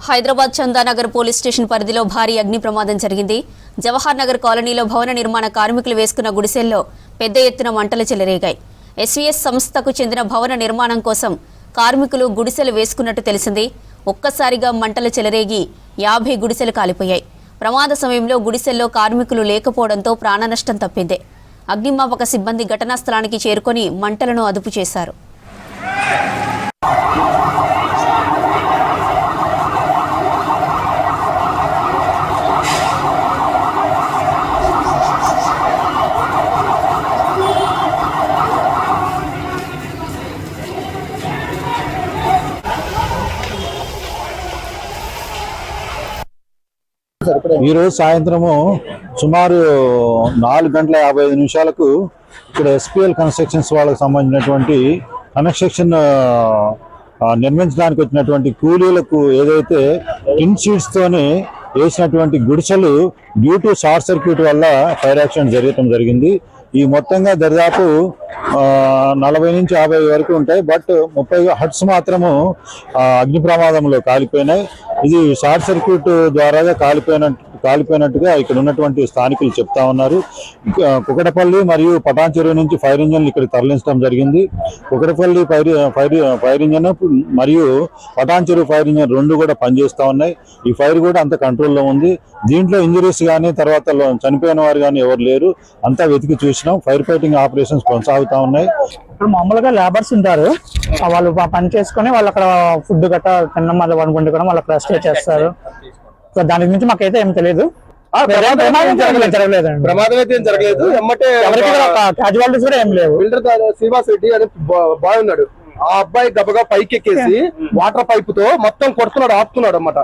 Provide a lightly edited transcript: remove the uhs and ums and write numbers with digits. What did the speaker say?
Hyderabad Chandanagar police station పరిధిలో భారీ అగ్ని ప్రమాదం జరిగింది. జవహర్ నగర్ కాలనీలో భవన నిర్మాణ కార్మికులు వేసుకున్న గుడిసెల్లో పెద్ద ఎత్తున మంటలు చెలరేగాయి. ఎస్వీఎస్ సంస్థకు చెందిన భవన నిర్మాణం కోసం కార్మికులు గుడిసెలు వేసుకున్నట్టు తెలిసింది. ఒక్కసారిగా మంటలు చెలరేగి 50 గుడిసెలు కాలిపోయాయి. ప్రమాద సమయంలో గుడిసెల్లో కార్మికులు లేకపోవడంతో ప్రాణనష్టం తప్పింది. అగ్నిమాపక సిబ్బంది ఘటనా స్థలానికి చేరుకొని మంటలను అదుపు చేశారు. ఈరోజు సాయంత్రము సుమారు 4:55 ఇక్కడ ఎస్పీఎల్ కన్స్ట్రక్షన్స్ వాళ్ళకి సంబంధించినటువంటి కన్స్ట్రక్షన్ నిర్మించడానికి వచ్చినటువంటి కూలీలకు ఏదైతే టిన్ షీట్స్ తోనే వేసినటువంటి గుడిసెలు డ్యూ టు షార్ట్ సర్క్యూట్ వల్ల ఫైర్ యాక్సిడెంట్ జరగటం జరిగింది. ఈ మొత్తంగా దరిదాపు 40 నుంచి 50 వరకు ఉంటాయి. బట్ 30 హట్స్ మాత్రము అగ్ని ప్రమాదంలో కాలిపోయినాయి. ఇది షార్ట్ సర్క్యూట్ ద్వారా కాలిపోయినట్టుగా ఇక్కడ ఉన్నటువంటి స్థానికులు చెప్తా ఉన్నారు. కుకటపల్లి మరియు పటాన్ చెరువు నుంచి ఫైర్ ఇంజన్లు ఇక్కడ తరలించడం జరిగింది. కుకటపల్లి ఫైర్ ఇంజన్ మరియు పటాన్ చెరువు ఫైర్ ఇంజన్ రెండు కూడా పనిచేస్తూ ఉన్నాయి. ఈ ఫైర్ కూడా అంత కంట్రోల్లో ఉంది. దీంట్లో ఇంజరీస్ కానీ తర్వాత చనిపోయిన వారు కానీ ఎవరు లేరు. అంతా వెతికి చూసినాం. ఫైర్ ఫైటింగ్ ఆపరేషన్స్ కొనసాగుతూ ఉన్నాయి. ఇప్పుడు మామూలుగా లేబర్స్ ఉంటారు, వాళ్ళు పని చేసుకుని వాళ్ళు అక్కడ ఫుడ్ గట్రా తినడం అది వండుకోవడం వాళ్ళు అక్కడ స్టే చేస్తారు. సో దాని గురించి మాకైతే ఏం తెలియదు. ప్రమాదం అయితే ఏం జరగలేదు. క్యాజువాలిటీస్ కూడా ఏం లేవు. బిల్డర్ శ్రీవాస్ రెడ్డి అనే బాయ్ ఉన్నాడు. ఆ అబ్బాయి గబగా పైకి ఎక్కేసి వాటర్ పైప్ తో మొత్తం కొడుతున్నాడు, ఆపుతున్నాడు అన్నమాట.